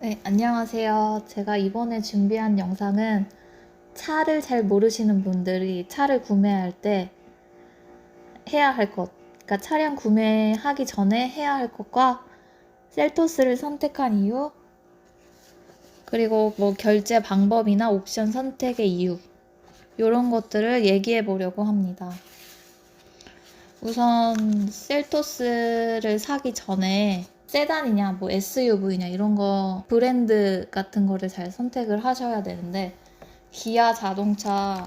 네, 안녕하세요. 제가 이번에 준비한 영상은 차를 잘 모르시는 분들이 차를 구매할 때 해야 할 것, 그러니까 차량 구매하기 전에 해야 할 것과 셀토스를 선택한 이유, 그리고 뭐 결제 방법이나 옵션 선택의 이유, 이런 것들을 얘기해 보려고 합니다. 우선 셀토스를 사기 전에 세단이냐 뭐 SUV냐 이런 거 브랜드 같은 거를 잘 선택을 하셔야 되는데, 기아 자동차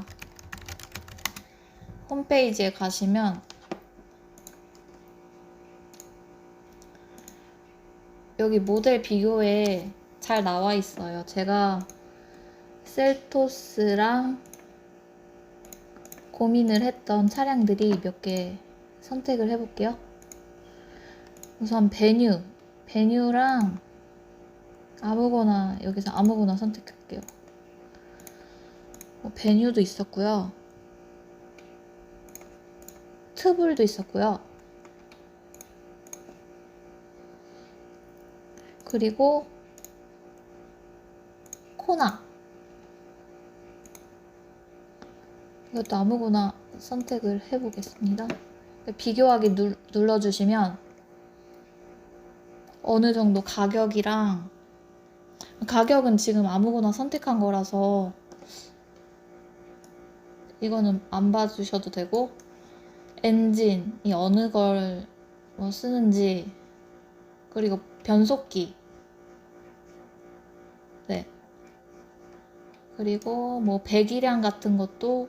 홈페이지에 가시면 여기 모델 비교에 잘 나와 있어요. 제가 셀토스랑 고민을 했던 차량들이 몇 개 선택을 해볼게요. 우선 베뉴랑 아무거나, 여기서 아무거나 선택할게요. 베뉴도 있었고요. 트블도 있었고요. 그리고 코나, 이것도 아무거나 선택을 해보겠습니다. 비교하기 눌러주시면 어느 정도 가격은 지금 아무거나 선택한 거라서 이거는 안 봐주셔도 되고, 엔진이 어느 걸 뭐 쓰는지, 그리고 변속기, 네, 그리고 뭐 배기량 같은 것도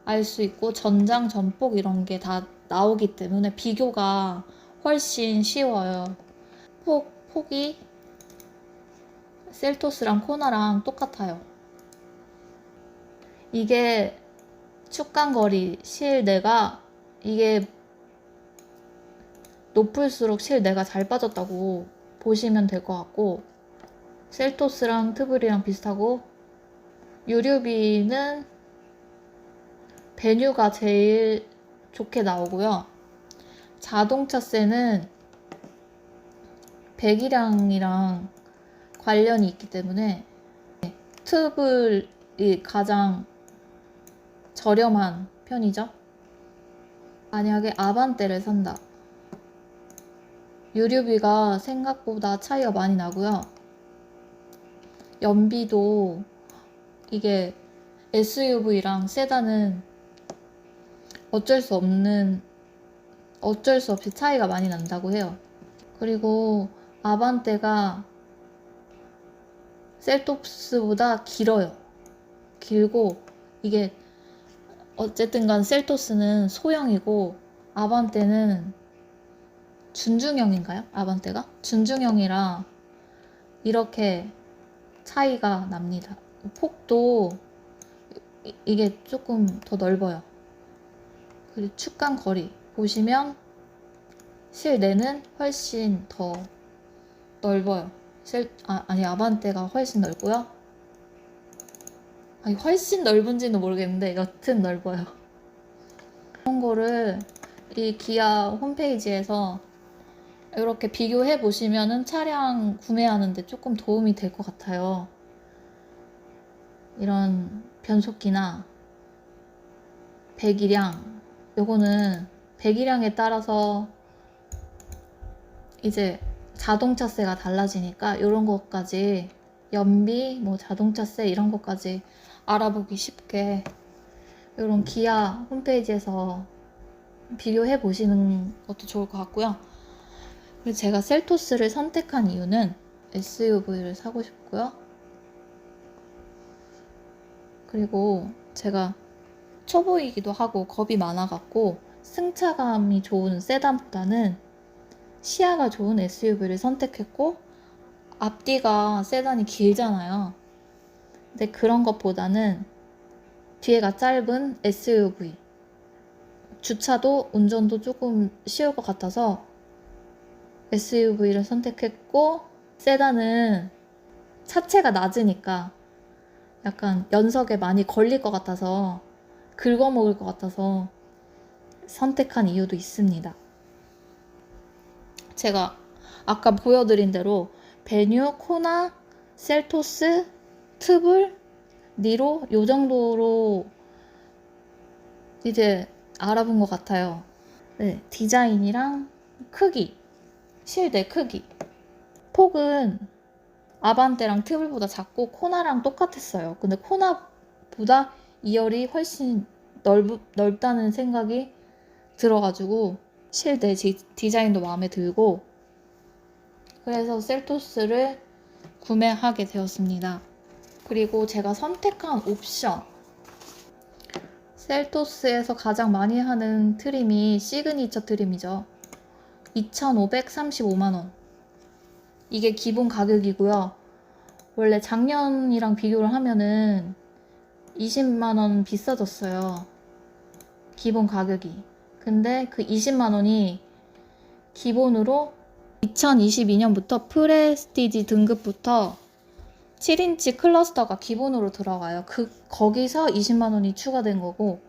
알 수 있고, 전장 전폭 이런 게 다 나오기 때문에 비교가 훨씬 쉬워요. 폭이 셀토스랑 코나랑 똑같아요. 이게 축간거리, 실내가 이게 높을수록 실내가 잘 빠졌다고 보시면 될 것 같고, 셀토스랑 트블이랑 비슷하고, 유류비는 베뉴가 제일 좋게 나오고요. 자동차세는 배기량이랑 관련이 있기 때문에 트블이 가장 저렴한 편이죠. 만약에 아반떼를 산다, 유류비가 생각보다 차이가 많이 나고요. 연비도 이게 SUV랑 세단은 어쩔 수 없이 차이가 많이 난다고 해요. 그리고 아반떼가 셀토스보다 길고, 이게 어쨌든 간 셀토스는 소형이고 아반떼는 준중형인가요? 아반떼가? 준중형이라 이렇게 차이가 납니다. 폭도 이게 조금 더 넓어요. 그리고 축간 거리 보시면 실내는 훨씬 더 넓어요. 아반떼가 훨씬 넓고요. 훨씬 넓은지는 모르겠는데 여튼 넓어요. 그런 거를 이 기아 홈페이지에서 이렇게 비교해 보시면은 차량 구매하는데 조금 도움이 될 것 같아요. 이런 변속기나 배기량, 요거는 배기량에 따라서 이제 자동차세가 달라지니까 이런 것까지, 연비, 뭐 자동차세 이런 것까지 알아보기 쉽게 이런 기아 홈페이지에서 비교해 보시는 것도 좋을 것 같고요. 그리고 제가 셀토스를 선택한 이유는 SUV를 사고 싶고요. 그리고 제가 초보이기도 하고 겁이 많아갖고 승차감이 좋은 세단보다는 시야가 좋은 SUV를 선택했고, 앞뒤가 세단이 길잖아요. 근데 그런 것보다는 뒤에가 짧은 SUV, 주차도 운전도 조금 쉬울 것 같아서 SUV를 선택했고, 세단은 차체가 낮으니까 약간 연석에 많이 걸릴 것 같아서, 긁어먹을 것 같아서 선택한 이유도 있습니다. 제가 아까 보여드린 대로 베뉴, 코나, 셀토스, 트블, 니로 요 정도로 이제 알아본 것 같아요. 네, 디자인이랑 크기, 실내 크기. 폭은 아반떼랑 트블보다 작고 코나랑 똑같았어요. 근데 코나보다 2열이 훨씬 넓다는 생각이 들어가지고 실내 디자인도 마음에 들고 그래서 셀토스를 구매하게 되었습니다. 그리고 제가 선택한 옵션 셀토스에서 가장 많이 하는 트림이 시그니처 트림이죠. 2,535만원. 이게 기본 가격이고요. 원래 작년이랑 비교를 하면은 20만원 비싸졌어요. 기본 가격이. 근데 그 20만원이 기본으로 2022년부터 프레스티지 등급부터 7인치 클러스터가 기본으로 들어가요. 거기서 20만원이 추가된 거고,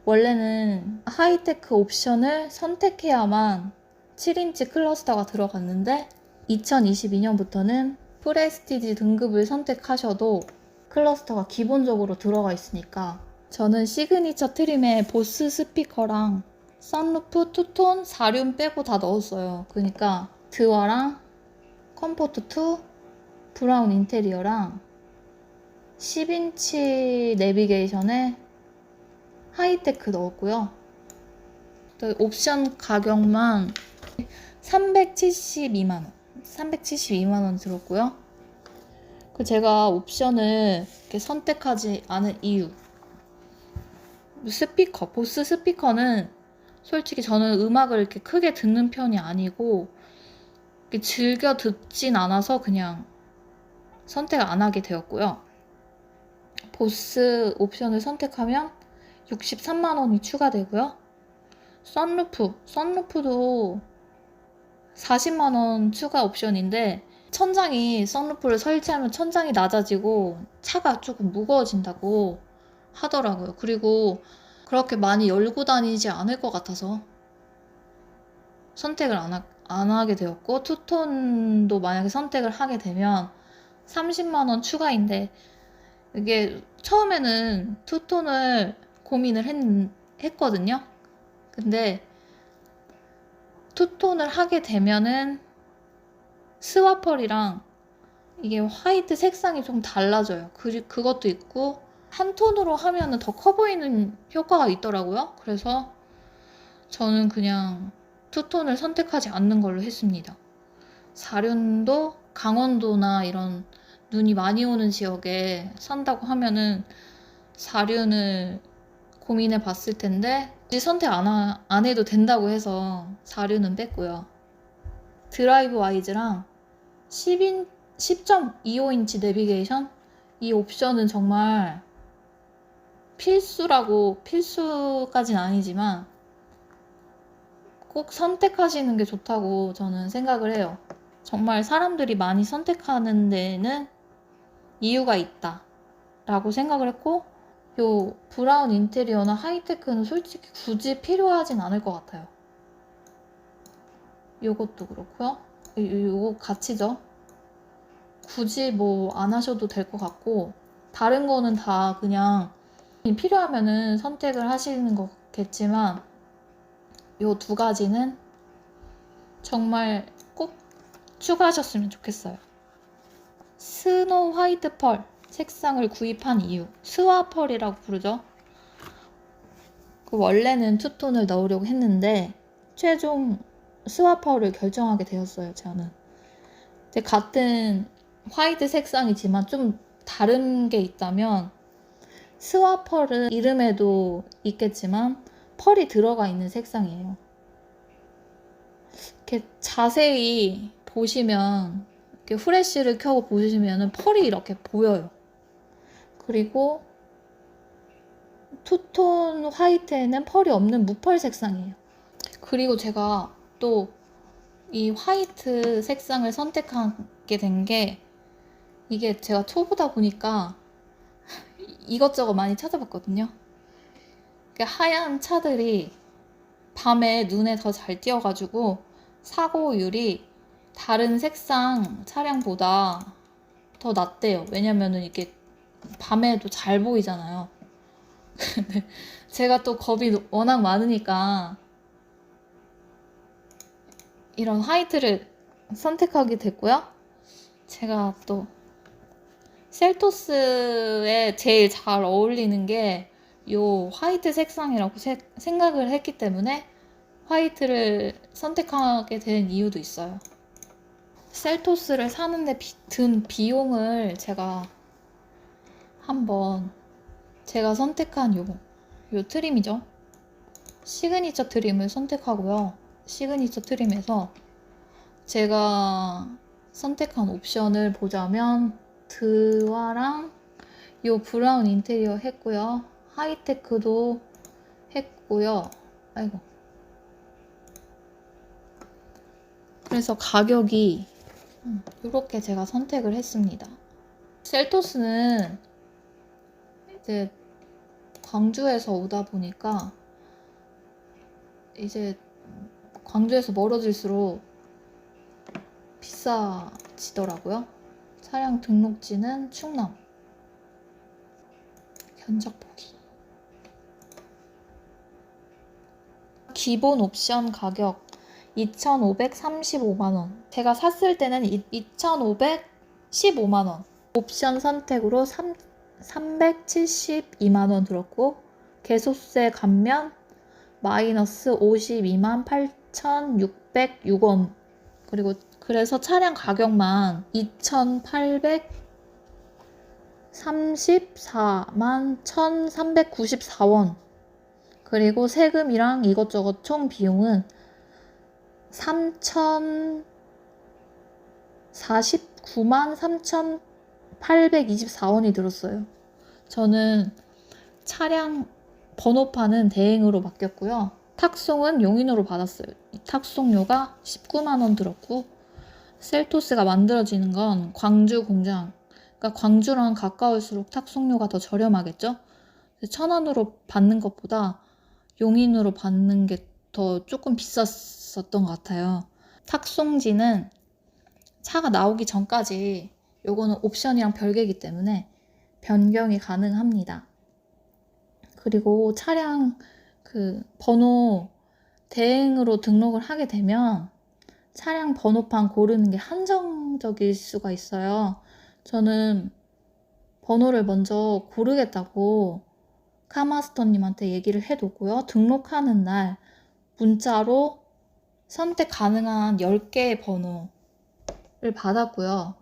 원래는 하이테크 옵션을 선택해야만 7인치 클러스터가 들어갔는데, 2022년부터는 프레스티지 등급을 선택하셔도 클러스터가 기본적으로 들어가 있으니까, 저는 시그니처 트림에 보스 스피커랑 선루프, 투톤, 4륜 빼고 다 넣었어요. 그러니까 드와랑 컴포트2, 브라운 인테리어랑 10인치 내비게이션에 하이테크 넣었고요. 또 옵션 가격만 372만원 들었고요. 제가 옵션을 이렇게 선택하지 않은 이유, 스피커, 보스 스피커는 솔직히 저는 음악을 이렇게 크게 듣는 편이 아니고 이렇게 즐겨 듣진 않아서 그냥 선택 안 하게 되었고요. 보스 옵션을 선택하면 63만원이 추가되고요. 선루프도 40만원 추가 옵션인데 천장이 선루프를 설치하면 천장이 낮아지고 차가 조금 무거워진다고 하더라고요. 그리고 그렇게 많이 열고 다니지 않을 것 같아서 선택을 안 하게 되었고, 투톤도 만약에 선택을 하게 되면 30만원 추가인데, 이게 처음에는 투톤을 고민을 했거든요. 근데 투톤을 하게 되면은 스와펄이랑 이게 화이트 색상이 좀 달라져요. 그것도 있고 한 톤으로 하면은 더 커 보이는 효과가 있더라고요. 그래서 저는 그냥 투톤을 선택하지 않는 걸로 했습니다. 4륜도 강원도나 이런 눈이 많이 오는 지역에 산다고 하면은 4륜을 고민해 봤을 텐데 굳이 선택 안 해도 된다고 해서 4륜은 뺐고요. 드라이브 와이즈랑 10.25인치 내비게이션, 이 옵션은 정말 필수까진 아니지만 꼭 선택하시는 게 좋다고 저는 생각을 해요. 정말 사람들이 많이 선택하는 데는 이유가 있다 라고 생각을 했고, 요 브라운 인테리어나 하이테크는 솔직히 굳이 필요하진 않을 것 같아요. 요것도 그렇고요. 요거 같이죠. 굳이 뭐 안 하셔도 될 것 같고, 다른 거는 다 그냥 필요하면은 선택을 하시는 거겠지만 요 두 가지는 정말 꼭 추가하셨으면 좋겠어요. 스노우 화이트 펄 색상을 구입한 이유, 스와 펄이라고 부르죠. 원래는 투톤을 넣으려고 했는데 최종 스와 펄을 결정하게 되었어요. 저는. 근데 같은 화이트 색상이지만 좀 다른 게 있다면, 스와 펄은 이름에도 있겠지만 펄이 들어가 있는 색상이에요. 이렇게 자세히 보시면, 이렇게 후레쉬를 켜고 보시면 펄이 이렇게 보여요. 그리고 투톤 화이트에는 펄이 없는 무펄 색상이에요. 그리고 제가 또 이 화이트 색상을 선택하게 된 게, 이게 제가 초보다 보니까 이것저것 많이 찾아봤거든요. 하얀 차들이 밤에 눈에 더 잘 띄어가지고 사고율이 다른 색상 차량보다 더 낫대요. 왜냐면은 이게 밤에도 잘 보이잖아요. 근데 제가 또 겁이 워낙 많으니까 이런 화이트를 선택하게 됐고요. 제가 또 셀토스에 제일 잘 어울리는 게 요 화이트 색상이라고 생각을 했기 때문에 화이트를 선택하게 된 이유도 있어요. 셀토스를 사는데 든 비용을 제가 한번 제가 선택한 요 트림이죠. 시그니처 트림을 선택하고요. 시그니처 트림에서 제가 선택한 옵션을 보자면 드와랑 요 브라운 인테리어 했고요. 하이테크도 했고요. 아이고. 그래서 가격이 이렇게 제가 선택을 했습니다. 셀토스는 이제 광주에서 오다 보니까 이제 광주에서 멀어질수록 비싸지더라고요. 차량 등록지는 충남. 견적 보기. 기본 옵션 가격 2,535만원. 제가 샀을 때는 2,515만원. 옵션 선택으로 372만원 들었고, 개소세 감면 마이너스 52만 8,606원. 그래서 차량 가격만 2,834만 1,394원. 그리고 세금이랑 이것저것 총 비용은 3,049만 3,824원이 들었어요. 저는 차량 번호판은 대행으로 맡겼고요. 탁송은 용인으로 받았어요. 탁송료가 19만원 들었고, 셀토스가 만들어지는 건 광주 공장, 그러니까 광주랑 가까울수록 탁송료가 더 저렴하겠죠? 1,000원으로 받는 것보다 용인으로 받는 게 더 조금 비쌌었던 것 같아요. 탁송지는 차가 나오기 전까지 요거는 옵션이랑 별개이기 때문에 변경이 가능합니다. 그리고 차량 그 번호 대행으로 등록을 하게 되면 차량 번호판 고르는 게 한정적일 수가 있어요. 저는 번호를 먼저 고르겠다고 카마스터님한테 얘기를 해두고요. 등록하는 날 문자로 선택 가능한 10개의 번호를 받았고요.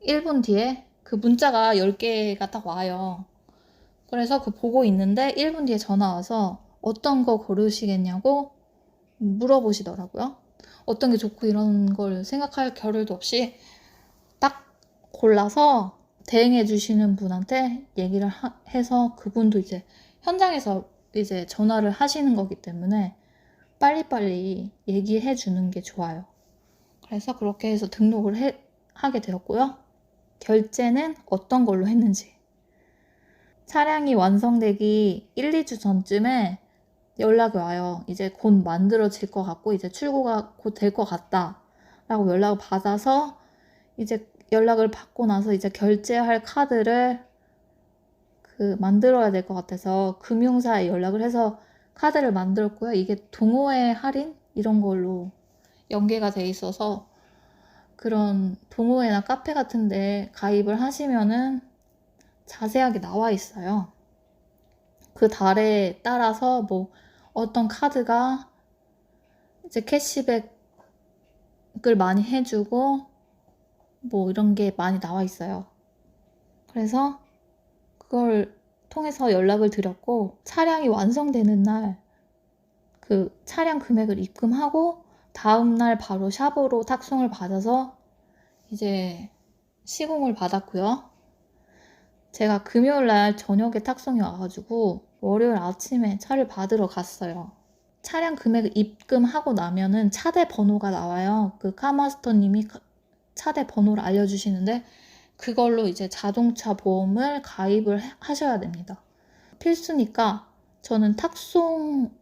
1분 뒤에 그 문자가 10개가 딱 와요. 그래서 그 보고 있는데 1분 뒤에 전화 와서 어떤 거 고르시겠냐고 물어보시더라고요. 어떤 게 좋고 이런 걸 생각할 겨를도 없이 딱 골라서 대행해 주시는 분한테 얘기를 해서 그분도 이제 현장에서 이제 전화를 하시는 거기 때문에 빨리빨리 얘기해 주는 게 좋아요. 그래서 그렇게 해서 등록을 하게 되었고요. 결제는 어떤 걸로 했는지. 차량이 완성되기 1, 2주 전쯤에 연락이 와요. 이제 곧 만들어질 것 같고 이제 출고가 곧 될 것 같다 라고 연락을 받아서 이제 연락을 받고 나서 이제 결제할 카드를 만들어야 될 것 같아서 금융사에 연락을 해서 카드를 만들었고요. 이게 동호회 할인 이런 걸로 연계가 돼 있어서 그런 동호회나 카페 같은 데 가입을 하시면은 자세하게 나와 있어요. 그 달에 따라서 뭐 어떤 카드가 이제 캐시백을 많이 해주고 뭐 이런 게 많이 나와 있어요. 그래서 그걸 통해서 연락을 드렸고 차량이 완성되는 날 그 차량 금액을 입금하고 다음날 바로 샵으로 탁송을 받아서 이제 시공을 받았고요. 제가 금요일날 저녁에 탁송이 와가지고 월요일 아침에 차를 받으러 갔어요. 차량 금액을 입금하고 나면은 차대 번호가 나와요. 그 카마스터님이 차대 번호를 알려주시는데 그걸로 이제 자동차 보험을 가입을 하셔야 됩니다. 필수니까 저는 탁송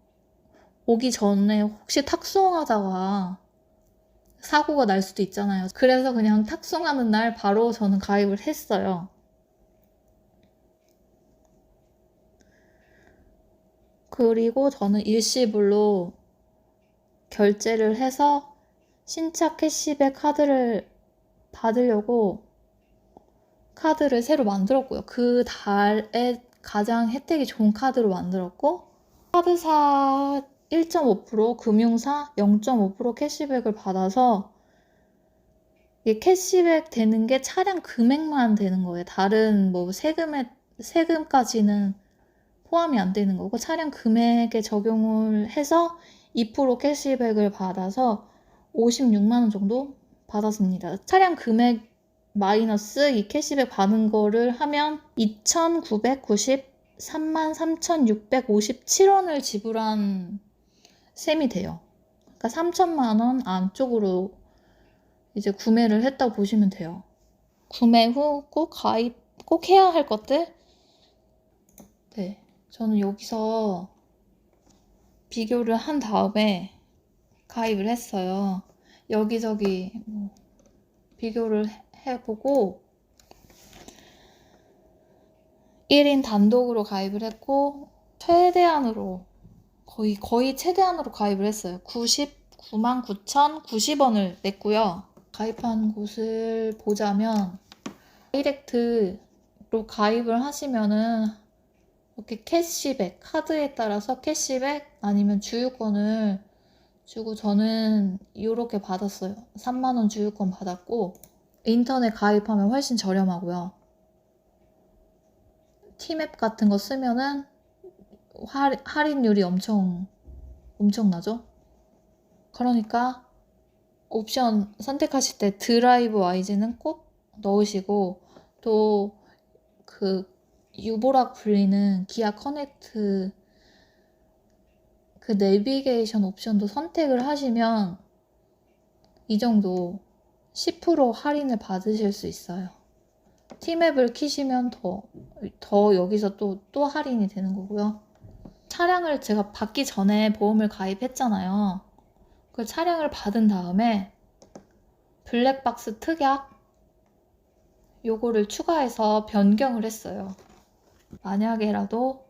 오기 전에 혹시 탁송하다가 사고가 날 수도 있잖아요. 그래서 그냥 탁송하는 날 바로 저는 가입을 했어요. 그리고 저는 일시불로 결제를 해서 신차 캐시백 카드를 받으려고 카드를 새로 만들었고요. 그 달에 가장 혜택이 좋은 카드로 만들었고, 카드사 1.5%, 금융사 0.5% 캐시백을 받아서 이게 캐시백 되는 게 차량 금액만 되는 거예요. 다른 뭐 세금까지는 포함이 안 되는 거고, 차량 금액에 적용을 해서 2% 캐시백을 받아서 56만 원 정도 받았습니다. 차량 금액 마이너스 이 캐시백 받은 거를 하면 2,993만 3,657원을 지불한 셈이 돼요. 그러니까 3천만 원 안쪽으로 이제 구매를 했다고 보시면 돼요. 구매 후 꼭 해야 할 것들? 네. 저는 여기서 비교를 한 다음에 가입을 했어요. 여기저기 비교를 해보고 1인 단독으로 가입을 했고 최대한으로 거의 최대한으로 가입을 했어요. 99만 9,090원을 냈고요. 가입한 곳을 보자면 다이렉트로 가입을 하시면은 이렇게 캐시백, 카드에 따라서 캐시백 아니면 주유권을 주고 저는 이렇게 받았어요. 3만 원 주유권 받았고 인터넷 가입하면 훨씬 저렴하고요. 티맵 같은 거 쓰면은 할인율이 엄청나죠? 그러니까 옵션 선택하실 때 드라이브 와이즈는 꼭 넣으시고 또 그 유보라고 불리는 기아 커넥트 그 내비게이션 옵션도 선택을 하시면 이 정도 10% 할인을 받으실 수 있어요. 티맵을 키시면 더 여기서 또 할인이 되는 거고요. 차량을 제가 받기 전에 보험을 가입했잖아요. 그 차량을 받은 다음에 블랙박스 특약 요거를 추가해서 변경을 했어요. 만약에라도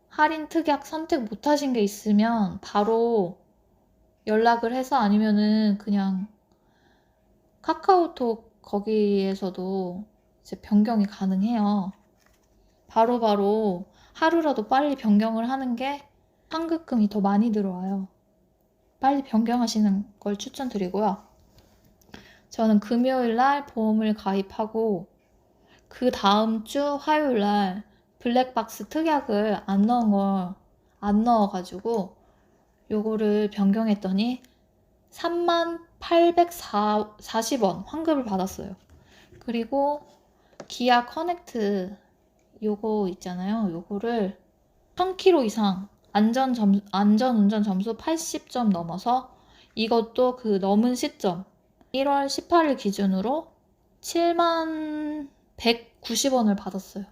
할인 특약 선택 못하신 게 있으면 바로 연락을 해서 아니면은 그냥 카카오톡 거기에서도 이제 변경이 가능해요. 바로바로 하루라도 빨리 변경을 하는 게 환급금이 더 많이 들어와요. 빨리 변경하시는 걸 추천드리고요. 저는 금요일 날 보험을 가입하고 그 다음 주 화요일 날 블랙박스 특약을 안 넣어가지고 요거를 변경했더니 3840원 환급을 받았어요. 그리고 기아 커넥트 요거 있잖아요. 요거를 1000km 이상 안전운전 점수 80점 넘어서 이것도 그 넘은 시점 1월 18일 기준으로 7만 190원을 받았어요.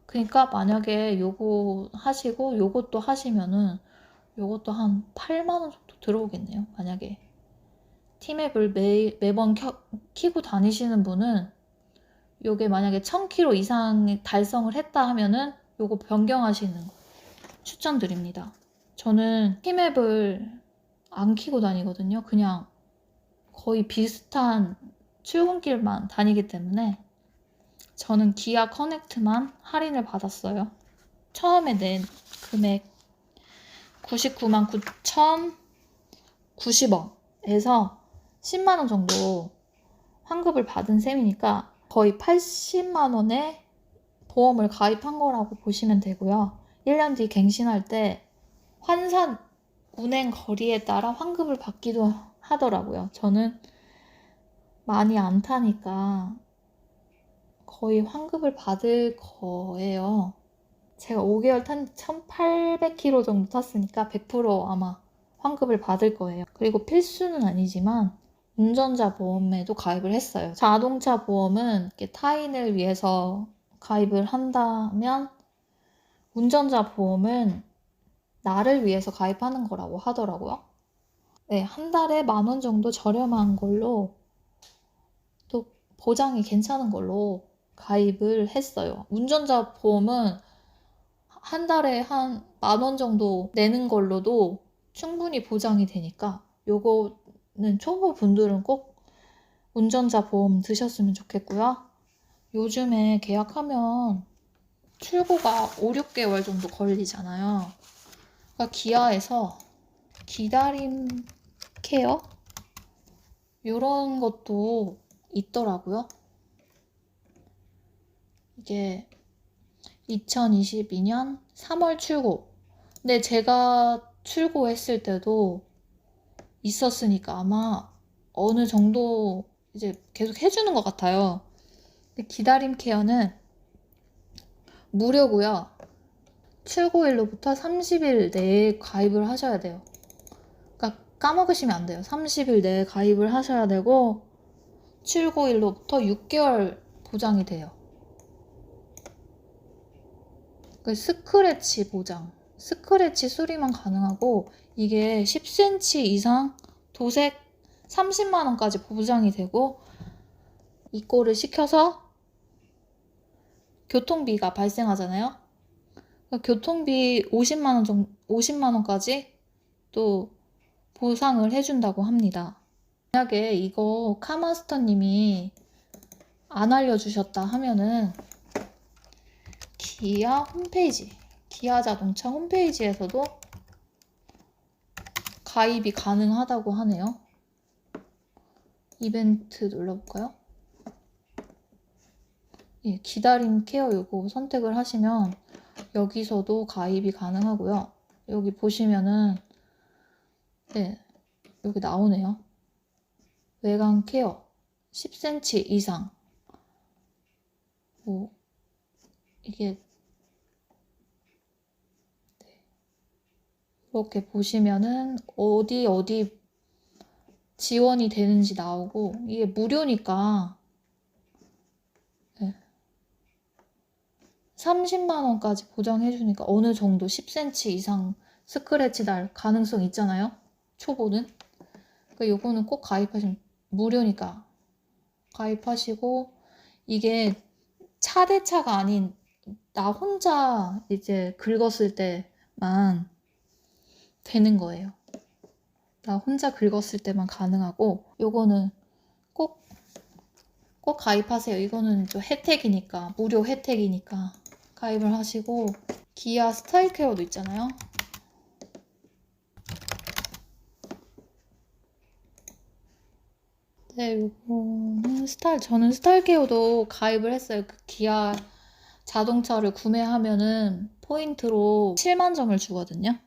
그러니까 만약에 요거 하시고 요것도 하시면은 요것도 한 8만원 정도 들어오겠네요. 만약에 티맵을 매번 키고 다니시는 분은 요게 만약에 1000km 이상 달성을 했다 하면은 요거 변경하시는 거 추천드립니다. 저는 티맵을 안 키고 다니거든요. 그냥 거의 비슷한 출근길만 다니기 때문에 저는 기아 커넥트만 할인을 받았어요. 처음에 낸 금액 99만 9,090원에서 10만원 정도 환급을 받은 셈이니까 거의 80만원에 보험을 가입한 거라고 보시면 되고요. 1년 뒤 갱신할 때 환산 운행 거리에 따라 환급을 받기도 하더라고요. 저는 많이 안 타니까 거의 환급을 받을 거예요. 제가 5개월 탄 1800km 정도 탔으니까 100% 아마 환급을 받을 거예요. 그리고 필수는 아니지만 운전자 보험에도 가입을 했어요. 자동차 보험은 타인을 위해서 가입을 한다면 운전자 보험은 나를 위해서 가입하는 거라고 하더라고요. 네, 한 달에 10,000원 정도 저렴한 걸로 또 보장이 괜찮은 걸로 가입을 했어요. 운전자 보험은 한 달에 한 10,000원 정도 내는 걸로도 충분히 보장이 되니까 요거는 초보 분들은 꼭 운전자 보험 드셨으면 좋겠고요. 요즘에 계약하면 출고가 5, 6개월 정도 걸리잖아요. 그러니까 기아에서 기다림 케어? 이런 것도 있더라고요. 이게 2022년 3월 출고. 근데 제가 출고했을 때도 있었으니까 아마 어느 정도 이제 계속 해주는 것 같아요. 근데 기다림 케어는 무료고요. 출고일로부터 30일 내에 가입을 하셔야 돼요. 그러니까 까먹으시면 안 돼요. 30일 내에 가입을 하셔야 되고 출고일로부터 6개월 보장이 돼요. 그 스크래치 보장. 스크래치 수리만 가능하고 이게 10cm 이상 도색 30만 원까지 보장이 되고 이거를 시켜서 교통비가 발생하잖아요. 교통비 50만 원 정도, 50만 원까지 또 보상을 해준다고 합니다. 만약에 이거 카마스터님이 안 알려주셨다 하면은 기아 홈페이지, 기아 자동차 홈페이지에서도 가입이 가능하다고 하네요. 이벤트 눌러볼까요? 예, 기다림 케어 요거 선택을 하시면 여기서도 가입이 가능하고요. 여기 보시면은 네, 여기 나오네요. 외관 케어 10cm 이상. 뭐 이게 이렇게 보시면은 어디 지원이 되는지 나오고 이게 무료니까 네. 30만 원까지 보장해주니까 어느 정도 10cm 이상 스크래치 날 가능성 있잖아요. 초보는. 그러니까 요거는 꼭 가입하시면 무료니까 가입하시고 이게 차 대 차가 아닌 나 혼자 이제 긁었을 때만 되는 거예요. 나 혼자 긁었을 때만 가능하고 요거는 꼭 가입하세요. 이거는 좀 혜택이니까 무료 혜택이니까 가입을 하시고 기아 스타일 케어도 있잖아요. 네, 요거는 저는 스타일 케어도 가입을 했어요. 그 기아 자동차를 구매하면은 포인트로 7만 점을 주거든요.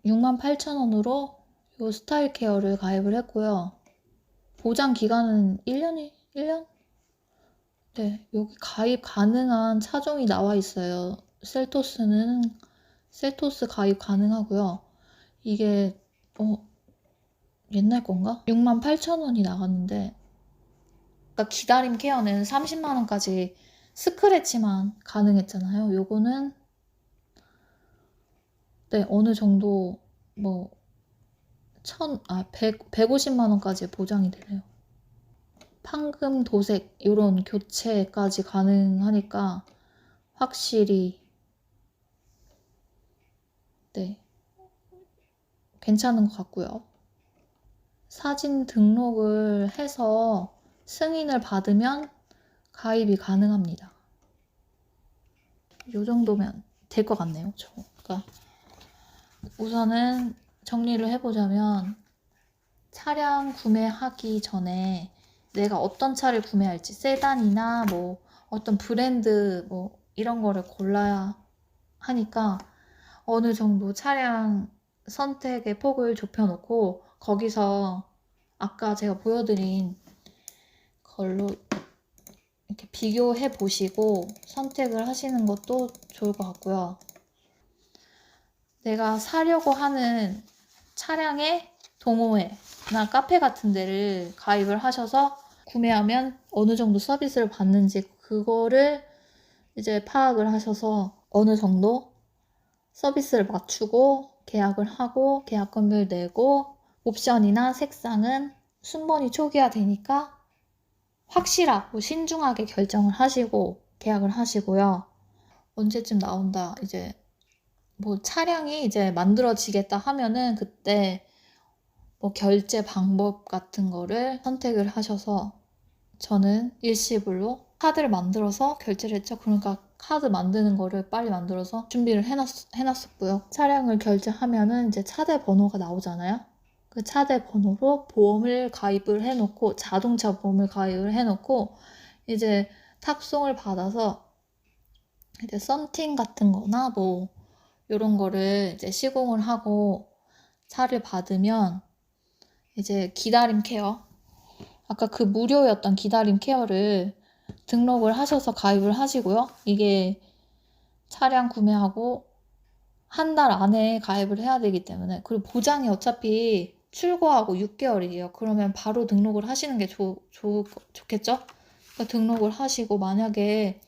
68,000원으로 요 스타일 케어를 가입을 했고요. 보장 기간은 1년? 네, 여기 가입 가능한 차종이 나와 있어요. 셀토스 가입 가능하고요. 이게 옛날 건가? 68,000원이 나갔는데 그러니까 기다림 케어는 30만 원까지 스크래치만 가능했잖아요. 요거는 네, 어느 정도 뭐 150만 원까지 보장이 되네요. 판금, 도색 이런 교체까지 가능하니까 확실히 네, 괜찮은 것 같고요. 사진 등록을 해서 승인을 받으면 가입이 가능합니다. 이 정도면 될 것 같네요. 그러니까 우선은 정리를 해보자면 차량 구매하기 전에 내가 어떤 차를 구매할지 세단이나 뭐 어떤 브랜드 뭐 이런 거를 골라야 하니까 어느 정도 차량 선택의 폭을 좁혀놓고 거기서 아까 제가 보여드린 걸로 이렇게 비교해 보시고 선택을 하시는 것도 좋을 것 같고요. 내가 사려고 하는 차량의 동호회나 카페 같은 데를 가입을 하셔서 구매하면 어느 정도 서비스를 받는지 그거를 이제 파악을 하셔서 어느 정도 서비스를 맞추고 계약을 하고 계약금을 내고 옵션이나 색상은 순번이 초기화되니까 확실하고 신중하게 결정을 하시고 계약을 하시고요. 언제쯤 나온다, 이제 뭐 차량이 이제 만들어지겠다 하면은 그때 뭐 결제 방법 같은 거를 선택을 하셔서, 저는 일시불로 카드를 만들어서 결제를 했죠. 그러니까 카드 만드는 거를 빨리 만들어서 준비를 해놨었고요. 차량을 결제하면은 이제 차대 번호가 나오잖아요. 그 차대 번호로 보험을 가입을 해놓고, 자동차 보험을 가입을 해놓고, 이제 탑송을 받아서 이제 썬팅 같은 거나 뭐 이런 거를 이제 시공을 하고 차를 받으면 이제 기다림 케어, 아까 그 무료였던 기다림 케어를 등록을 하셔서 가입을 하시고요. 이게 차량 구매하고 한 달 안에 가입을 해야 되기 때문에, 그리고 보장이 어차피 출고하고 6개월이에요. 그러면 바로 등록을 하시는 게 좋겠죠? 그러니까 등록을 하시고, 만약에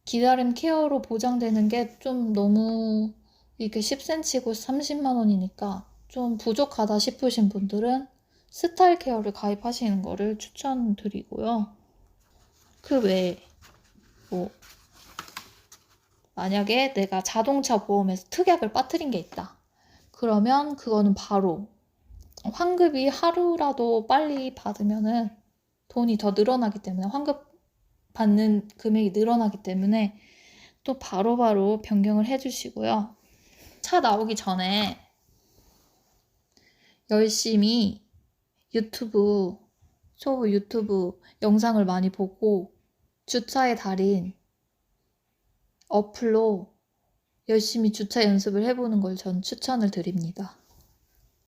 기다림 케어로 보장되는 게 좀 너무, 이게 10cm고 30만 원이니까 좀 부족하다 싶으신 분들은 스타일 케어를 가입하시는 거를 추천드리고요. 그 외에 뭐 만약에 내가 자동차 보험에서 특약을 빠뜨린 게 있다, 그러면 그거는 바로 환급이 하루라도 빨리 받으면은 돈이 더 늘어나기 때문에, 환급 받는 금액이 늘어나기 때문에 또 바로바로 변경을 해주시고요. 차 나오기 전에 열심히 초보 유튜브 영상을 많이 보고 주차의 달인 어플로 열심히 주차 연습을 해보는 걸 전 추천을 드립니다.